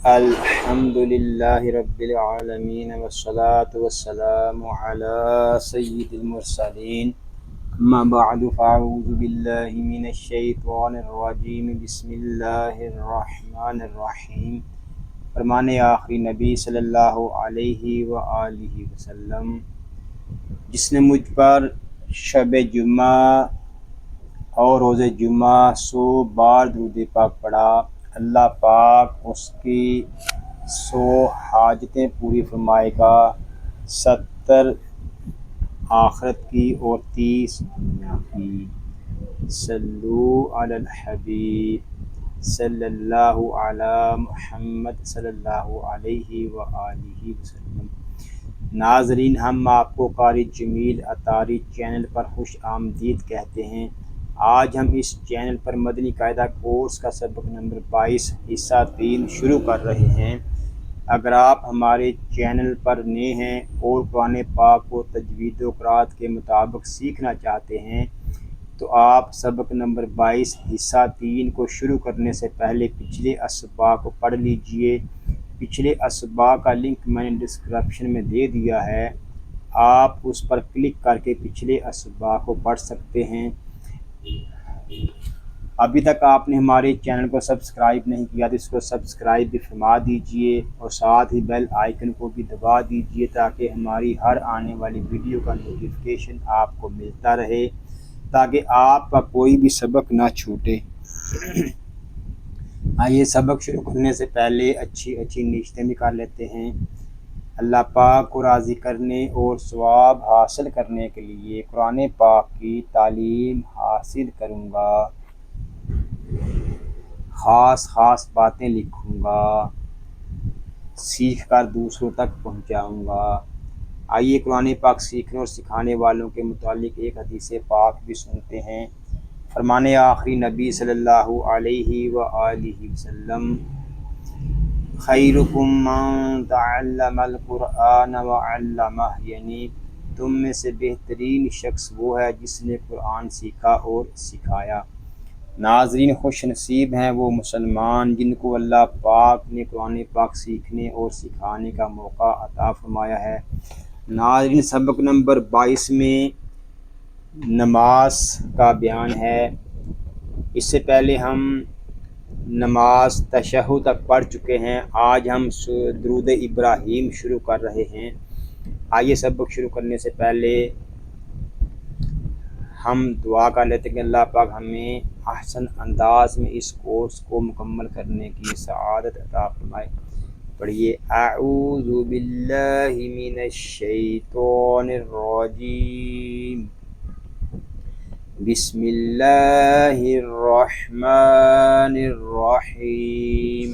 الحمد للہ رب العالمین والصلاة والسلام علی سید المرسلین اما بعد فاعوذ باللہ من الشیطان الرجیم بسم اللہ الرحمن الرحیم۔ فرمان آخری نبی صلی اللہ علیہ وآلہ وسلم، جس نے مجھ پر شب جمعہ اور روز جمعہ 100 بار درود پاک پڑھا، اللہ پاک اس کی 100 حاجتیں پوری فرمائے گا، 70 آخرت کی اور 30 دنیا کی۔ صلو علی الحبیب صلی اللہ علی محمد صلی اللہ علیہ وآلہ وسلم۔ ناظرین، ہم آپ کو قاری جمیل اطاری چینل پر خوش آمدید کہتے ہیں۔ آج ہم اس چینل پر مدنی قاعدہ کورس کا سبق نمبر 22 حصہ 3 شروع کر رہے ہیں۔ اگر آپ ہمارے چینل پر نئے ہیں اور قرآن پاک کو تجوید و قرات کے مطابق سیکھنا چاہتے ہیں تو آپ سبق نمبر 22 حصہ 3 کو شروع کرنے سے پہلے پچھلے اسباق کو پڑھ لیجئے۔ پچھلے اسباق کا لنک میں نے ڈسکرپشن میں دے دیا ہے، آپ اس پر کلک کر کے پچھلے اسباق کو پڑھ سکتے ہیں۔ ابھی تک آپ نے ہمارے چینل کو سبسکرائب نہیں کیا تو اس کو سبسکرائب بھی فرما دیجئے اور ساتھ ہی بیل آئیکن کو بھی دبا دیجئے تاکہ ہماری ہر آنے والی ویڈیو کا نوٹیفیکیشن آپ کو ملتا رہے، تاکہ آپ کا کوئی بھی سبق نہ چھوٹے۔ آئیے سبق شروع کرنے سے پہلے اچھی نیتیں بھی کر لیتے ہیں۔ اللہ پاک کو راضی کرنے اور ثواب حاصل کرنے کے لیے قرآن پاک کی تعلیم حاصل کروں گا، خاص باتیں لکھوں گا، سیکھ کر دوسروں تک پہنچاؤں گا۔ آئیے قرآن پاک سیکھنے اور سکھانے والوں کے متعلق ایک حدیث پاک بھی سنتے ہیں۔ فرمان آخری نبی صلی اللہ علیہ وآلہ وسلم، خیرکم من تعلم القرآن وعلمہ، یعنی تم میں سے بہترین شخص وہ ہے جس نے قرآن سیکھا اور سکھایا۔ ناظرین، خوش نصیب ہیں وہ مسلمان جن کو اللہ پاک نے قرآن پاک سیکھنے اور سکھانے کا موقع عطا فرمایا ہے۔ ناظرین، سبق نمبر 22 میں نماز کا بیان ہے۔ اس سے پہلے ہم نماز تشہد تک پڑھ چکے ہیں، آج ہم درود ابراہیم شروع کر رہے ہیں۔ آئیے سبق شروع کرنے سے پہلے ہم دعا کر لیتے ہیں کہ اللہ پاک ہمیں احسن انداز میں اس کورس کو مکمل کرنے کی سعادت عطا فرمائے۔ پڑھیے، اعوذ باللہ من الشیطان الرجیم، بسم اللہ الرحمن الرحیم۔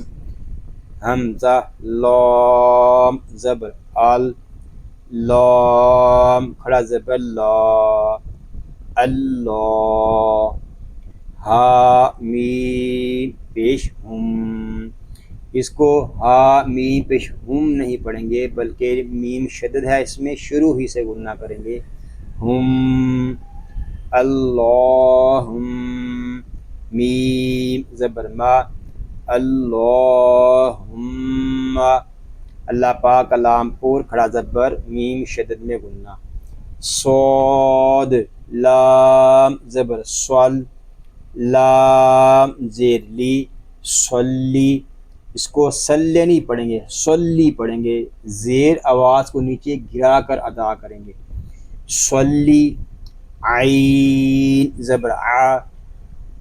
حمزہ لام زبر ال، لام کھڑا زبر لا، اللہ، ہا میم پیش ہم، اس کو ہا میم پیش ہم نہیں پڑھیں گے بلکہ میم شدد ہے، اس میں شروع ہی سے گننا کریں گے۔ ہم، اللہم، میم زبر ما، اللہم، اللہ پاک لام پور کھڑا زبر میم شدد میں گننا۔ صاد لام زبر سول، لام زیر لی، صلی، اس کو سلے نہیں پڑھیں گے، صلی پڑھیں گے، زیر آواز کو نیچے گرا کر ادا کریں گے۔ صلی، عین زبر ع،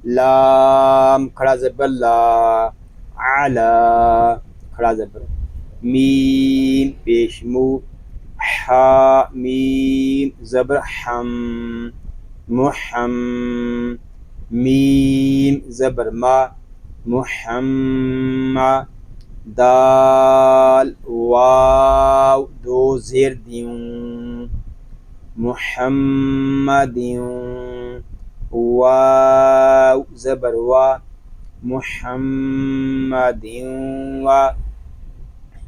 لام کھڑا زبر لا، علا کھڑا زبر، میم پیش مو، حا میم زبر حم، محم، میم زبر ما، محمد، دال واو دو زیر دیوں، محمد، واو زبر وا، محمد، و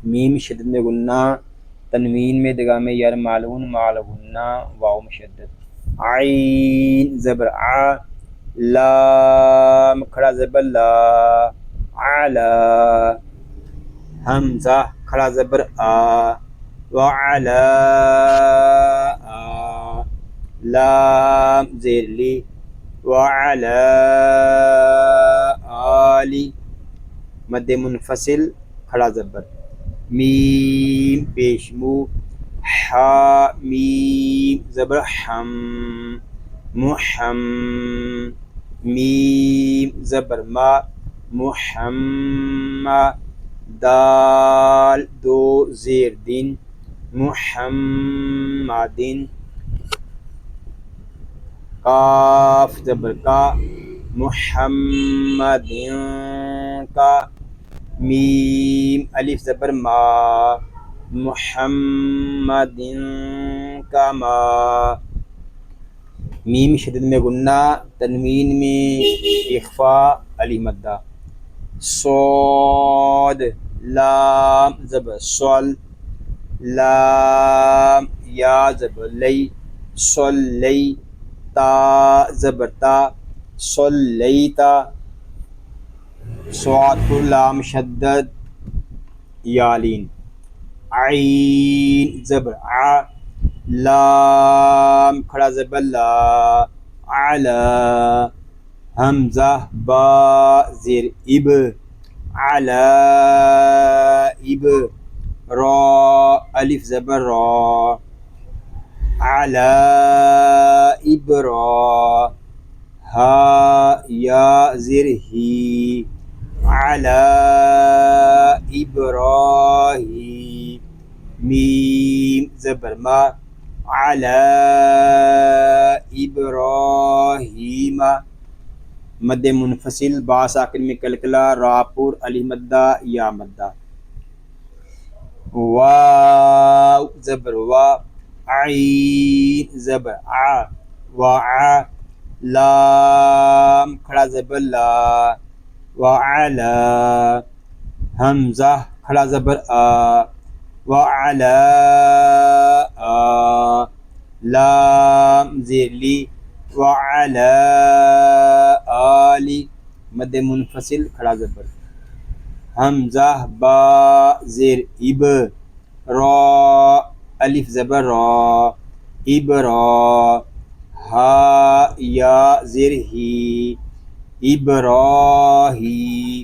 میم شدد میں گننا، تنوین میں دگام یر معلوم مال گننا، واو مشدد۔ عین زبر ع، لام کھڑا زبر لا، علا، حمزہ کھڑا زبر آ، وعلا آ، لام زیر لی، وعلا آلی مد منفصل کھڑا زبر، میم پیش مو، حا میم زبر حم، محم میم زبر ما، محمد دال دو زیر دن، محمدن کاف زبر کا، محمدن کا، میم الف زبر ما، محمدن کا ما، میم شدید میں گننا، تنوین میں اخفا علی مدہ، صاد لام زبر صل، لام یا زبر لی، صلی تا زبر تا، صلیتا، صاد پر لام شدد یالین، عین زبر ع، لام کھڑا زبر لا، علا حمزہ با زیر اب، علا اب، را الف زبر را، علا ابرا، ہا یا زیر ہی، علا ابراہیم، میم زبر ما، علا ابراہیم مد منفصل با ساکن میں کلکلا، را پر الف مدہ یا مدہ، واو زبر وا، عین زبر ع، وع لام کھڑا زبر لا، وعلا حمزہ کھڑا زبر آ، وعلا آ لام زیر لی، وعلا آلی مد منفصل کھڑا زبر، حمزہ با زیر اب، را الف زبر را، ابرا، ہا یا زیر ہی، ابراہیم،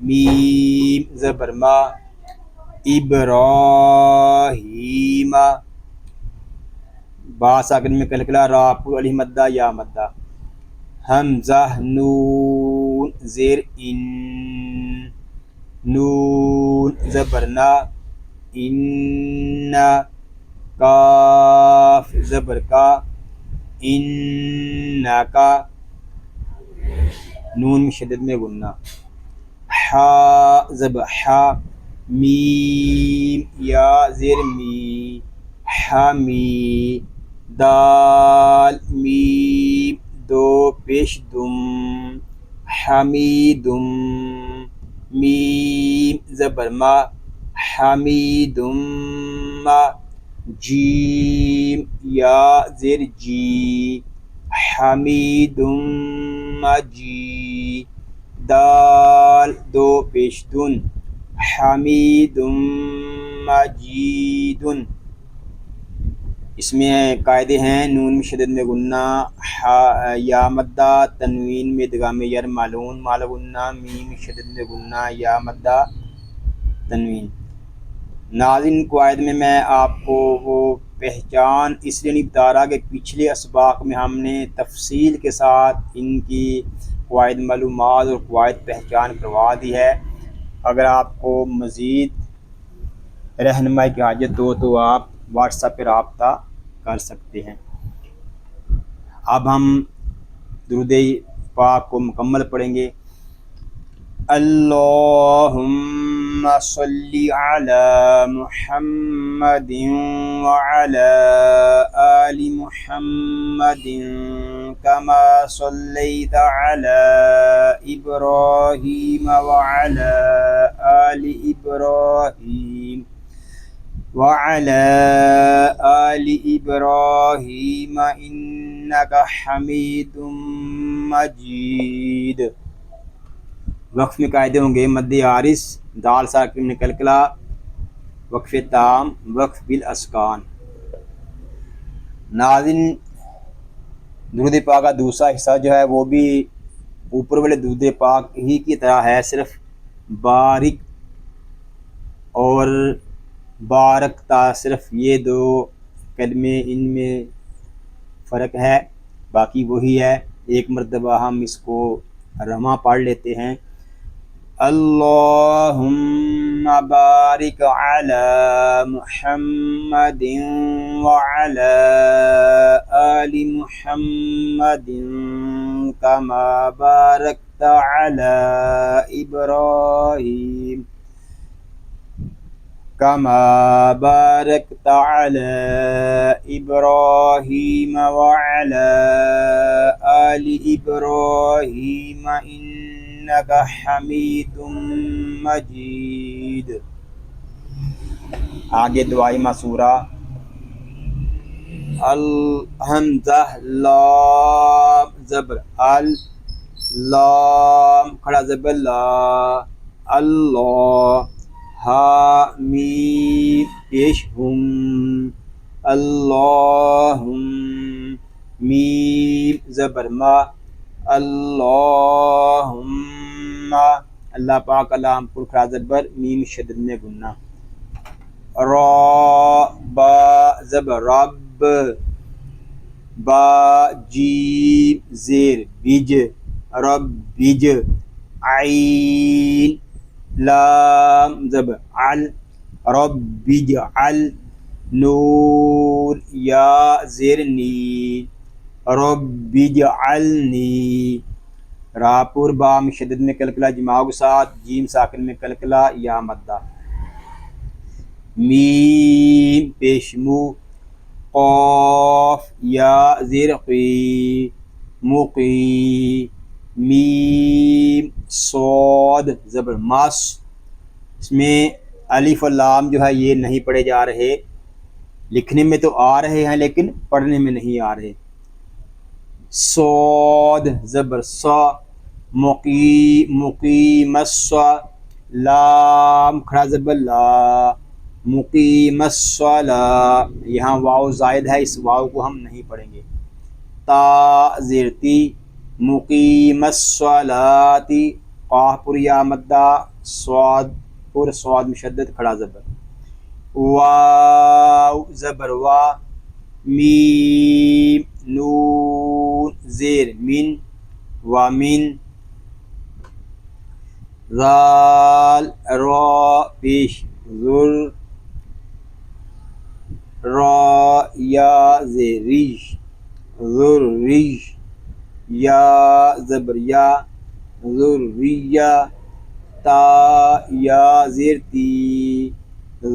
میم زبر ما، ابراہیم با ساکن میں کلکلا، را پر الف مدہ یا مدہ، حمزہ نون زیر ان، نون زبر نا، ان کاف زبر کا، ان کا نون میں شدت میں گننا، حا زبر حا، میم یا زیر می، حمی دال میم دو پیش دم، حمیدم میم زبر ما، حمیدم جیم یا زیر جی، حمیدم مجید دال دو پیش دن، حمیدم مجید اس میں قاعدے ہیں، نون میں شدت میں گننا، یا مدہ، تنوین میں ادغام یر معلون مال گننا، میم شدت میں گننا، یا مدہ تنوین۔ ناظرین قواعد میں آپ کو وہ پہچان اس لیے نہیں بتا رہا کہ پچھلے اسباق میں ہم نے تفصیل کے ساتھ ان کی قواعد معلومات اور قواعد پہچان کروا دی ہے۔ اگر آپ کو مزید رہنمائی کی حاجت ہو تو آپ واٹس ایپ پہ رابطہ کر سکتے ہیں۔ اب ہم درود پاک کو مکمل پڑھیں گے۔ اللہم صلی علی محمد وعلی آل محمد کما صلیت علی ابراہیم وعلی آل ابراہیم وعلى آل إبراهيم إنك حميد مجيد۔ وقف میں قاعدے ہوں گے، مد عارض دال ساکن میں کلکلا وقف تام وقف بالاسکان۔ ناظرین درود پاک کا دوسرا حصہ جو ہے وہ بھی اوپر والے درود پاک ہی کی طرح ہے، صرف بارک اور بارکتا، صرف یہ دو کلمے ان میں فرق ہے، باقی وہی ہے۔ ایک مرتبہ ہم اس کو رواں پڑھ لیتے ہیں۔ اللہم بارک علی محمد وعلی آل محمد کما بارکت علی ابراہیم كما باركت على إبراهيم وعلى آل إبراهيم إنك حميد مجيد۔ آگے دعائی مسورہ۔ الحمزہ لام زبر ال، لام کھڑا زبر لا، اللہ، ہا میم پیش ہم، اللہم، میم زبر ما، اللہم، اللہ پاک علام پر کھڑا زبر میم شدد میں گننا، را با زبر رب، با جیم زیر بج، رب بج، عین لام زبر عل، رب اجعل، نون یا زیر نی، رب اجعلنی، را پر با مشدد میں کلکلا جماع کے ساتھ، جیم ساکن میں کلکلا یا مدہ، میم پیشمو، قاف یا زیر قی، مقی، میم صاد زبر مس، اس میں الف اور لام جو ہے یہ نہیں پڑھے جا رہے، لکھنے میں تو آ رہے ہیں لیکن پڑھنے میں نہیں آ رہے۔ صاد زبر سا، مقیم الصا، لام کھڑا زبر لا، مقیم الصلاۃ، یہاں واو زائد ہے، اس واو کو ہم نہیں پڑھیں گے۔ تا زیرتی، مقیم الصلاۃ، قاف پر یا مدہ، صاد پر صاد مشدد کھڑا زبر، واو زبر وا، میم نون زیر من، ومن، ذال را پیش ذر، را یا زیر ریش، ذر ریش، یا زبر یا، ذریہ، تا یا زیر تی،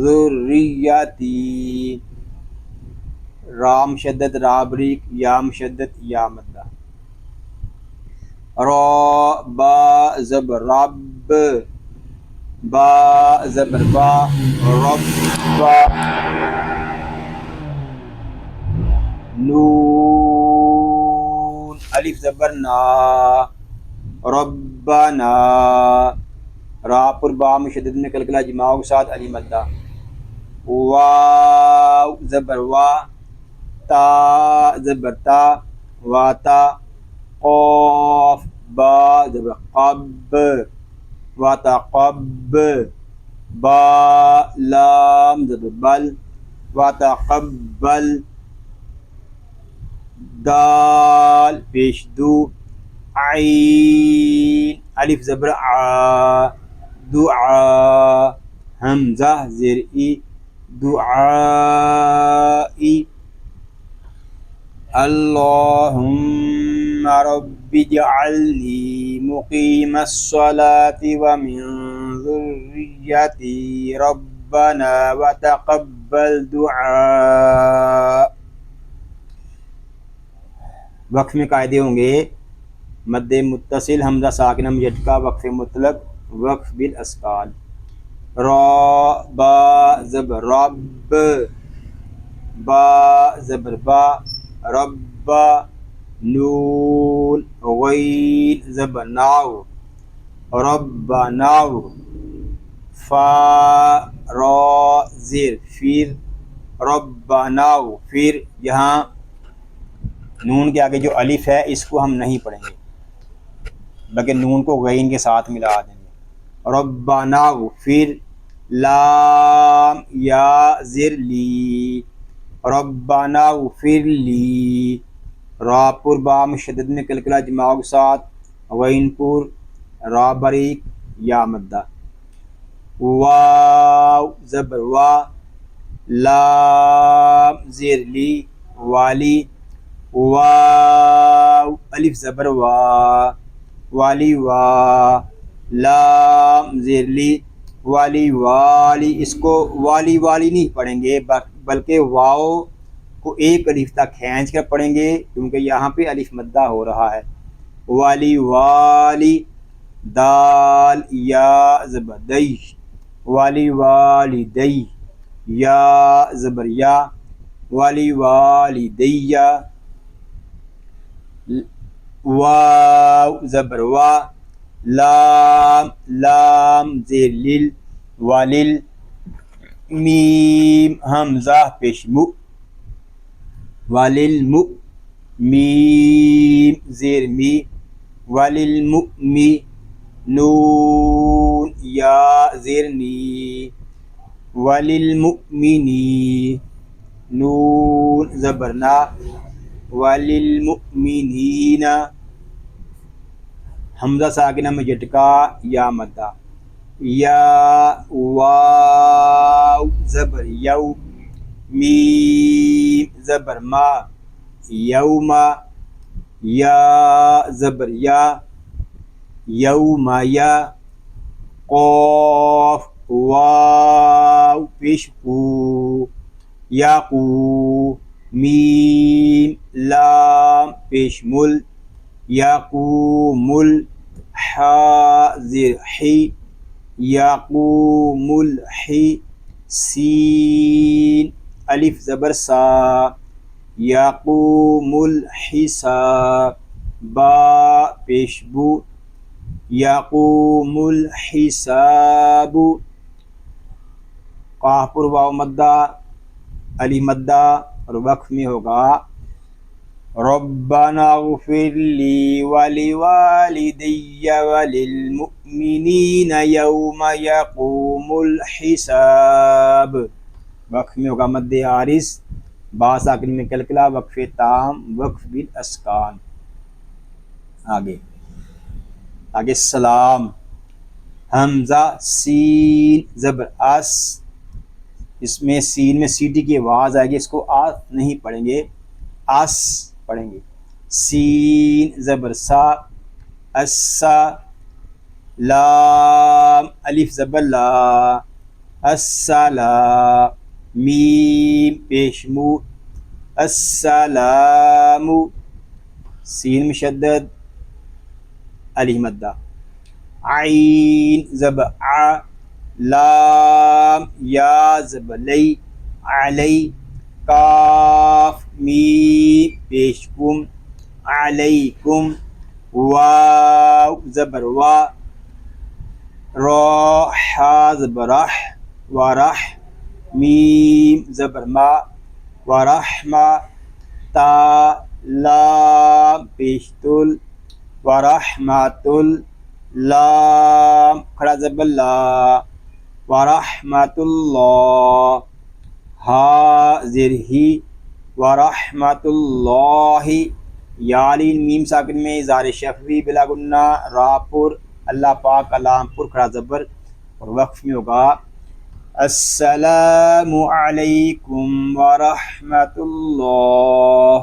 ذریتی، رام شدت را بریک، یا مشدت یا مدہ، را با زبر رب، با زبر با، رب با، نون الف زبر نا، ربنا، را پر با مشدد میں کلکلا جماع کے ساتھ علی مدہ، واو زبر وا، تا زبر تا، واتا، قاف با زبر قب، واتا قب، با لام زبر بل، واتا قبل، دال پیش دو، عین الف زبر آ، دعا، حمزہ زیر ای، دعائی، اللہم رب اجعلنی مقیم الصلاۃ ومن ذریتی ربنا وتقبل دعاء۔ وقف میں قاعدے ہوں گے: مد متصل، حمزہ ساکنہ مجھٹکا، وقف مطلق، وقف بالاسکان، را با زبر رب، با زبر با، ربا، نون غین زبر ناو، ربا ناو، فا را زیر پھر ربناو پھر یہاں نون کے آگے جو الف ہے اس کو ہم نہیں پڑھیں گے بلکہ نون کو غین کے ساتھ ملا دیں گے. ربناو پھر لام یا زر لی ربنا اغفر لی را پر با مشدد میں کلکلا جماع کے ساتھ غین پر را بریک یا مدہ واو زبر وا لام زیر لی والی واو الف زبر وا والی وا لام زیر لی والی والی. اس کو والی والی نہیں پڑھیں گے بلکہ واو کو ایک الف تک کھینچ کر پڑھیں گے کیونکہ یہاں پہ الف مدہ ہو رہا ہے. والی والی دال یا زبر دی والی والی دی یا زبر یا والی والی دیا واو زبر وا لام لام زیر لیل والل میم حمزہ پیش مو واللمو میم زیر می واللمؤمی نون یا زیر نی واللمؤمنی نون زبرنا واللمؤمنین حمزہ ساکنہ میں جھٹکا یا مدہ یا واو زبر یو میم زبر ما یوما یا زبر یا یوم یا قاف واو پیش قو یا قو میم لام پیش مل یقوم الحاضر حی یقوم الحی سین الف زبر سا یقوم الحساب با پیش بو یقوم الحساب قاف پر واو مدہ علی مدہ اور وقف میں ہوگا ربنا اغفر لی ولوالدی وللمؤمنین یوم یقوم الحساب. وقف میں ہوگا مد عارض با ساکن میں کلکلا وقف تام وقف بالاسکان. آگے سلام حمزہ سین زبر اس اس میں سین میں سیٹی کی آواز آئے گی اس کو آس نہیں پڑھیں گے اس پڑھیں گے. سین زبر سا اسا لام الف زبر لا السلام میم پیشمو السلام سین مشدد الف مدہ عین زبر ع لام یا زبر لی علی کاف میم پیش کم علیکم واو زبر وا را حا زبر رح ورح میم زبر ما ورحمہ تا لام پیش تل ورحمۃ لام کھڑا زبر لا ورحمۃ اللہ ہا زیر ہی ورحمۃ اللہ یالی میم ساکن میں اظہار شفوی بلا گنہ را پر اللہ پاک لام پر کھڑا زبر اور وقف میں ہوگا السلام علیکم ورحمۃ اللہ.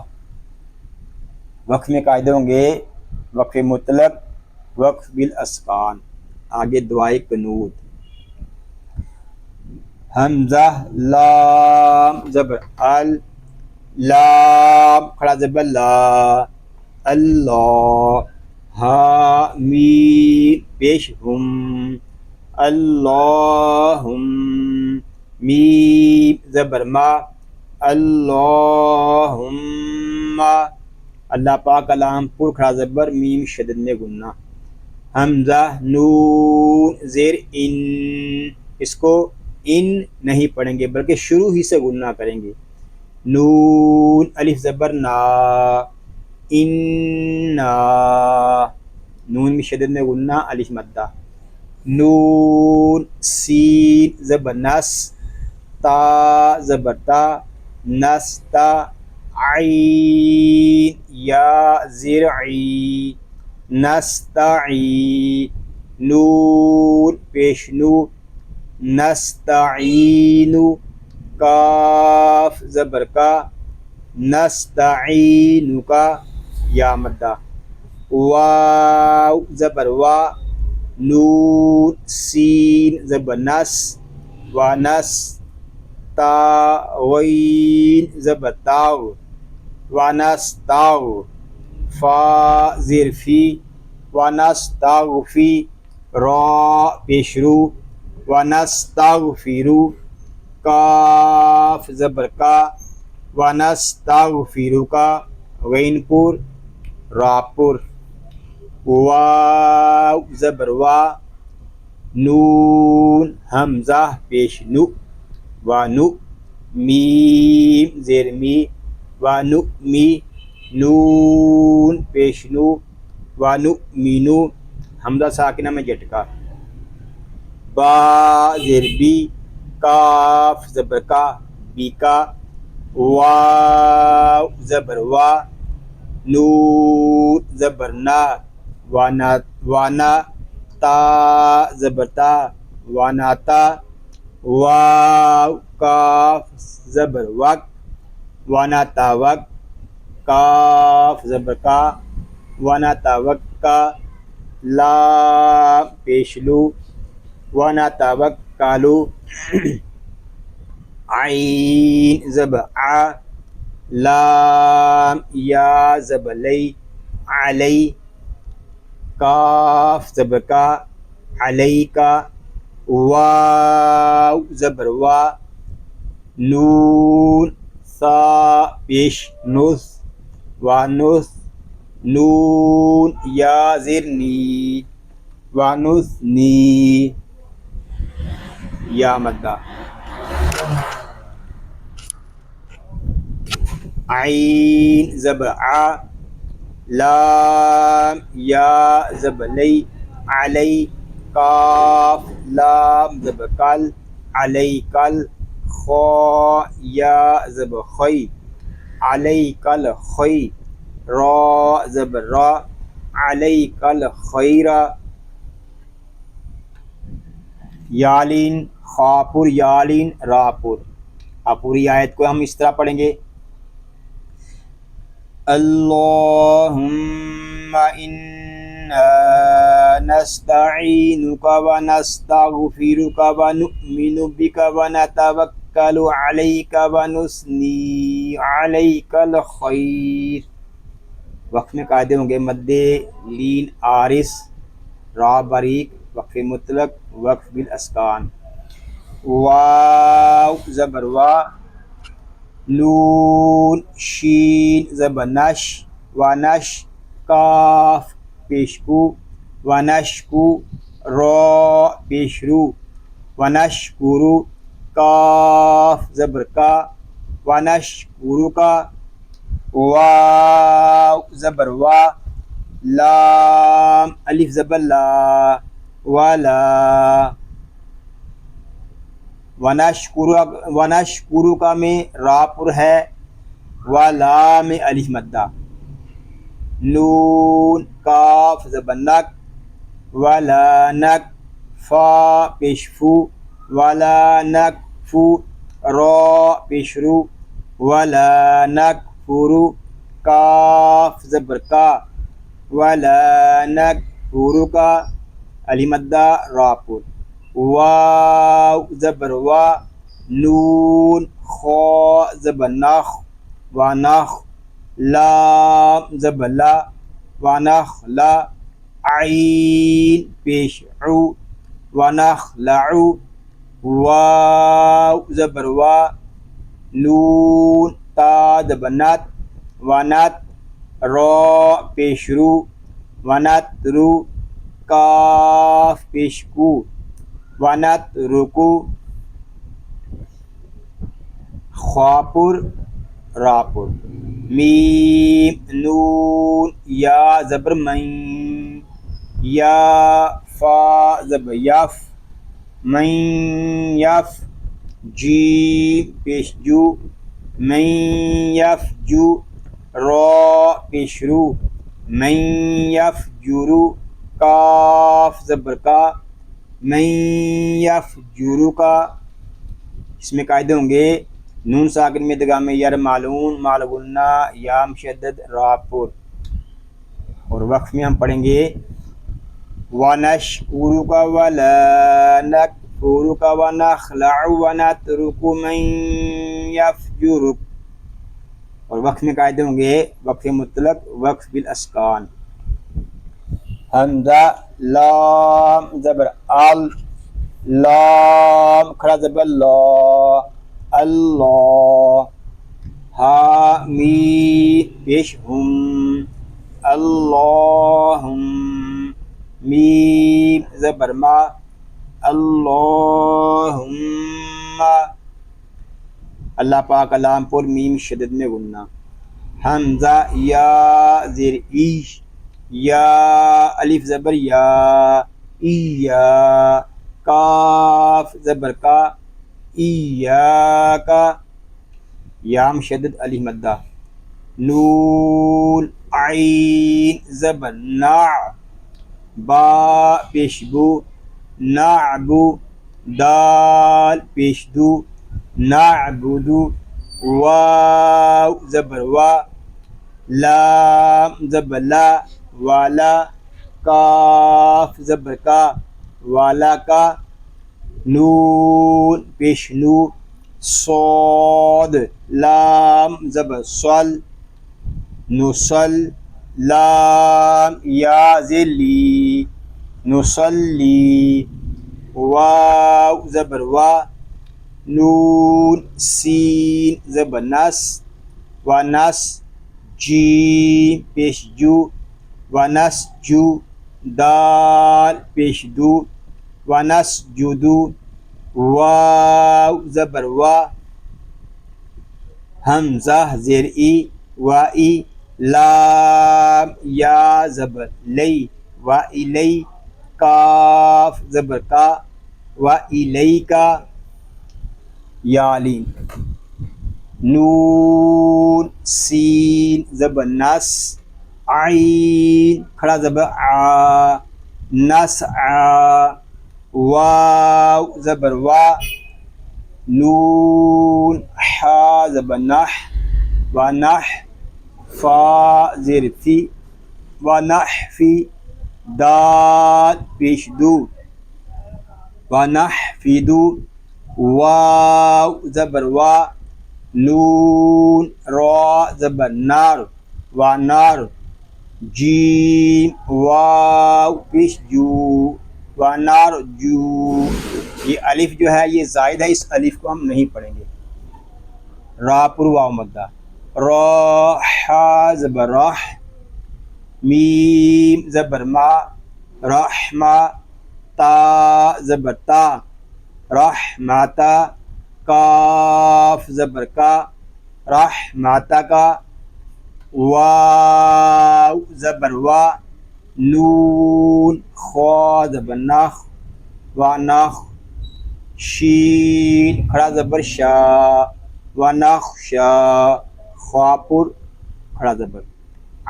وقف میں قاعدے ہوں گے وقف مطلق وقف بالاسکان. آگے دعائے قنوت حمزہ لام زبر ال لام کھڑا زبر لا اللہ ہا میم پیش ہم اللہم میم زبر ما اللہم اللہ پاک لام پر کھڑا زبر میم شدد میں گننا. حمزہ نون زیر ان اس کو ان نہیں پڑھیں گے بلکہ شروع ہی سے غنہ کریں گے. نون الف زبر نا، انا، نون میں شدت میں غنہ الف مدہ. نون سین زبر نس، تا زبر تا، نستا، عین یا زرعی، نستعی، نون پیش نو، نستعین، کاف زبر کا، نستعین کا یا مدہ. واو زبر وا، نون سین زبر نس، ونس، تا غین زبر تاو، ونستاو، فا زیر فی، ونستغفی، را پیش رو، ونستغفرو، کاف زبر کا، ونستغفرو کا غین پور را پور. واو زبر وا، نون حمزہ پیش نو، ونو، میم زیر می، ونؤمی، نون پیش نو، ونؤمنو، حمزہ ساکنہ میں جھٹکا. با زیر بی، کاف زبر کا، بی کا. واو زبر وا، نون زبر نا، وانا، تا زبر تا، واناتا. واو کاف زبر وک، واناتا وک، کاف زبر کا، واناتا وک کا. لام پیش لو، واناتا وک کالو. عین زبر آ، لام یا زبر لی، علی، کاف زبر کا، علی کا. واو زبر وا، نون سا پیش نس، وانس، نون یا زیر نی، ونسنی یا مدہ. عین زبر آ، لام یا زبر لی، علی، کاف لام زبر کل، علی کل. خا یا زبر خی، علی کل خی. را زبر را، علی کل خیرہ. یالین خاپور، یالین راپور. اب پوری آیت کو ہم اس طرح پڑھیں گے. اللہم انا نستعینک ونستغفرک ونؤمن بک ونتوکل علیک ونثنی علیک الخیر. وقف میں قاعدے ہوں گے مد لین آرس، را باریک، وقف مطلق، وقف بالاسکان. واو زبر وا، نون شین زبر نش، ونش، کاف پیش کو، ونشکو، را پیش رو، ونشکرو، کاف زبر کا، ونشکرو کا. واو زبر وا، لام الف زبر لا، ولا، ونشکرو کا میں را پر ہے، ولا میں الف مدہ. نون کاف زبر نک، ولا نک، فا پیش فو، ولا نک فو، را پیش رو، ولا نک فرو، کاف زبر کا، ولا نک فرو کا الف مدہ را پر. واو زبر وا، نون خا زبر نخ، ونخ، لام زبر لا، ونخ لا، عین پیش عو، ونخلعو. واو زبر وا، نون تا زبر نت، ونت، را پیش رو، ونت رو، کاف پیش کو، ونترکو خواپر راپر میم نون یا زبر من یا فا زبر یف من یف جیم پیش جو من یف جو را پیش رو من یف جورو کاف زبر کا من یف جورو کا. اس میں قاعدے ہوں گے نون ساکن میں ادغام یر معلوم مال غنہ یا مشدد راپور. اور وقف میں ہم پڑھیں گے وَنَشْكُرُكَ وَلَا نَكْفُرُكَ وَنَخْلَعُ وَنَتْرُكُ مَن يَفْجُرُكَ. اور وقف میں قاعدے ہوں گے وقف مطلق وقف بالاسکان. حمزہ لام زبر ال لام کھڑا زبر لا اللہ ہا میم پیش ہم اللہم میم زبر ما اللہم اللہ پاک لام پر میم شدد میں غنہ. حمزہ یا زیر ایش یا الف زبر یا ایا کاف زبر کا ایاکا یا مشدد الف مدہ. نون عین زبر نا با پیش بو نعبو دال پیش دو نعبدو واو زبر وا لام زبر لا والا کاف زبر کا والا کا نون پیش نو صاد لام زبر صل نصل لام یا ذلی نصلی واو زبر وا نون سین زبر نس ونس جیم پیش جو ونس جو دال پیش دو ونس جدو واو زبر وا حمزہ زیر ای وائی لام یا زبر لی وائی کاف زبر کا وائی کا یالین. نون سین زبر نس عین کھڑا زبر آ نس آ واو زبر وا نون حا زبر نح ونح فا زیر فی ونح فی دال پیش دو ونح فی دو واو زبر وا نون را زبر نار ونار جیم واو پیش جو ونار جو. یہ الف جو ہے یہ زائد ہے، اس الف کو ہم نہیں پڑھیں گے. را پر واو مدہ را حا زبر راح میم زبر ما رحمہ تا زبر تا رحمتا کاف زبر کا رحمتا کا واو زبر وا نون خوا زبر نخ ونخ شین کھڑا زبر شا ونخ شا خواپر کھڑا زبر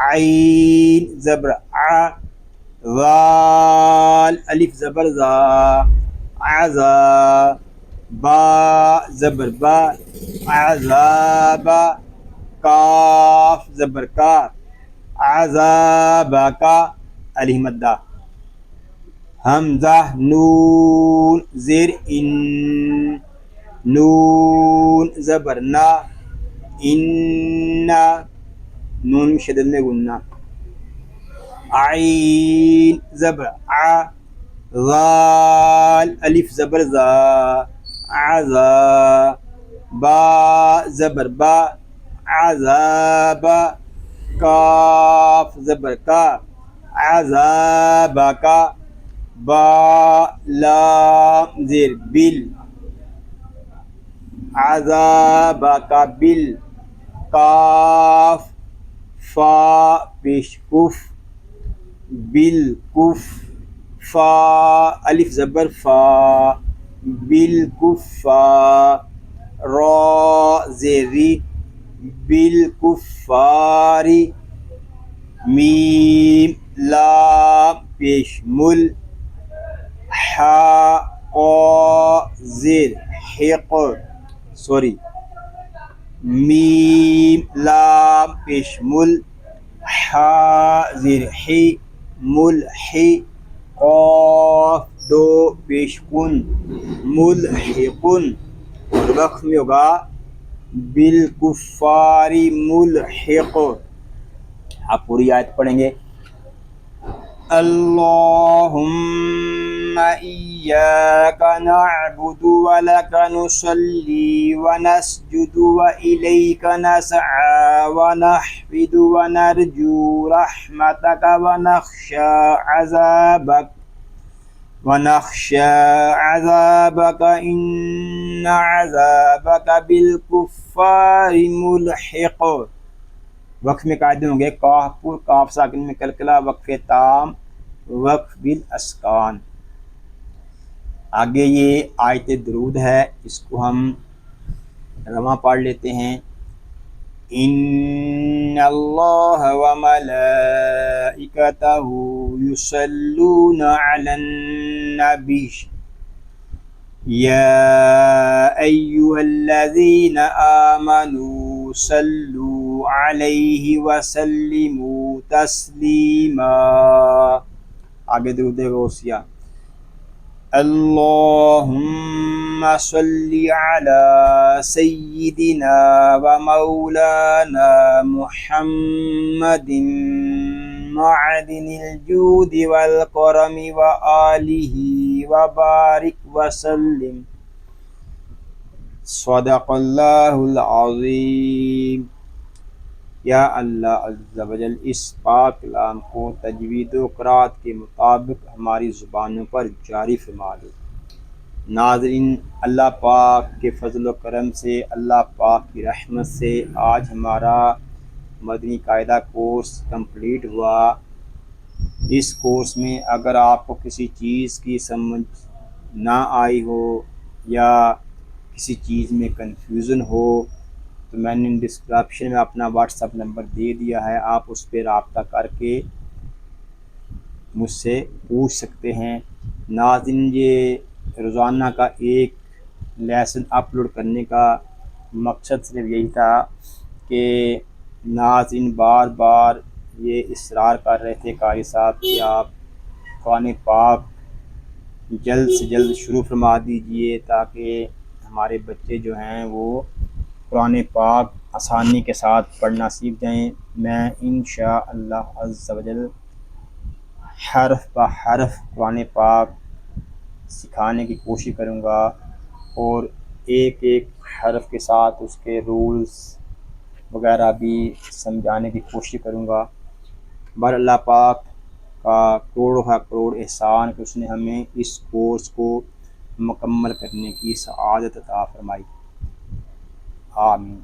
عین زبر ع ذال الف زبر ذا عذا با زبر با عذابا کاف زبر کا عذابا کا الف مدہ. حمزہ نون زیر ان نون زبر نا اننا نون شدد میں غنہ. عین زبر ع ذال الف زبر ذا عذا با زبر با عذابا کاف زبر کا عذابا کا با لام زیر بل عذاب کا بل کاف فا پیش کف بالکف فا الف زبر فا بالکفا را زیری بالکفاری میم لام پیش مل حا قا زیر حق میم لام پیش مل حا زیر حی ملحی قاف دو پیش کن ملحقن اور وقت میں ہوگا بالکفاری ملحق. آپ پوری آیت پڑھیں گے. اللہم ایاک نعبد ولک نصلی ونسجد وإلیک نسعی ونحفد ونرجو رحمتک ونخشى عذابك إن عذابك بالكفار ملحق. وقف میں قاعدے ہوں گے کاف پور کاف ساکن میں کلکلا وقف تام وقف بالاسکان. آگے یہ آیت درود ہے، اس کو ہم رواں پڑھ لیتے ہیں. ان اللہ وملائکتہ یصلون علی النبی یا ایہا الذین آمنوا صلوا علیہ وسلموا تسلیما. آگے درود غوثیہ. اللہم صلی علی سیدنا و مولانا محمد معدن الجود والکرم و آلہ و بارک وسلم. صدق اللہ العظیم. یا اللہ عز و جل اس پاک کلام کو تجوید و قرات کے مطابق ہماری زبانوں پر جاری فرما دے. ناظرین، اللہ پاک کے فضل و کرم سے، اللہ پاک کی رحمت سے آج ہمارا مدنی قاعدہ کورس کمپلیٹ ہوا. اس کورس میں اگر آپ کو کسی چیز کی سمجھ نہ آئی ہو یا کسی چیز میں کنفیوژن ہو تو میں نے ڈسکرپشن میں اپنا واٹس ایپ نمبر دے دیا ہے، آپ اس پہ رابطہ کر کے مجھ سے پوچھ سکتے ہیں. ناظرین، یہ روزانہ کا ایک لیسن اپلوڈ کرنے کا مقصد صرف یہی تھا کہ ناظرین بار بار یہ اصرار کر رہے تھے قاری صاحب کہ آپ قرآن پاک جلد سے جلد شروع فرما دیجئے تاکہ ہمارے بچے جو ہیں وہ قرآن پاک آسانی کے ساتھ پڑھنا سیکھ جائیں. میں انشاءاللہ عز و جل حرف بہ حرف قرآن پاک سکھانے کی کوشش کروں گا اور ایک ایک حرف کے ساتھ اس کے رولز وغیرہ بھی سمجھانے کی کوشش کروں گا. بہر اللہ پاک کا کروڑ احسان کہ اس نے ہمیں اس کورس کو مکمل کرنے کی سعادت عطا فرمائی. آمین.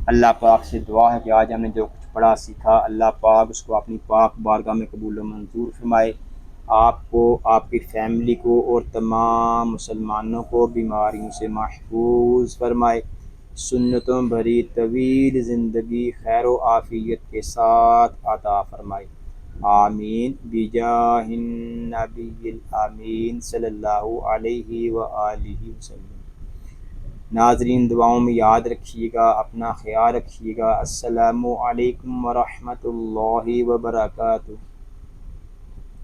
اللہ پاک سے دعا ہے کہ آج ہم نے جو کچھ پڑھا سیکھا اللہ پاک اس کو اپنی پاک بارگاہ میں قبول و منظور فرمائے. آپ کو، آپ کی فیملی کو اور تمام مسلمانوں کو بیماریوں سے محفوظ فرمائے. سنتوں بھری طویل زندگی خیر و عافیت کے ساتھ عطا فرمائے. آمین بجاہ النبی الامین صلی اللہ علیہ وآلہ وسلم. ناظرین دعاؤں میں یاد رکھیے گا، اپنا خیال رکھیے گا. السلام علیکم ورحمۃ اللہ وبرکاتہ.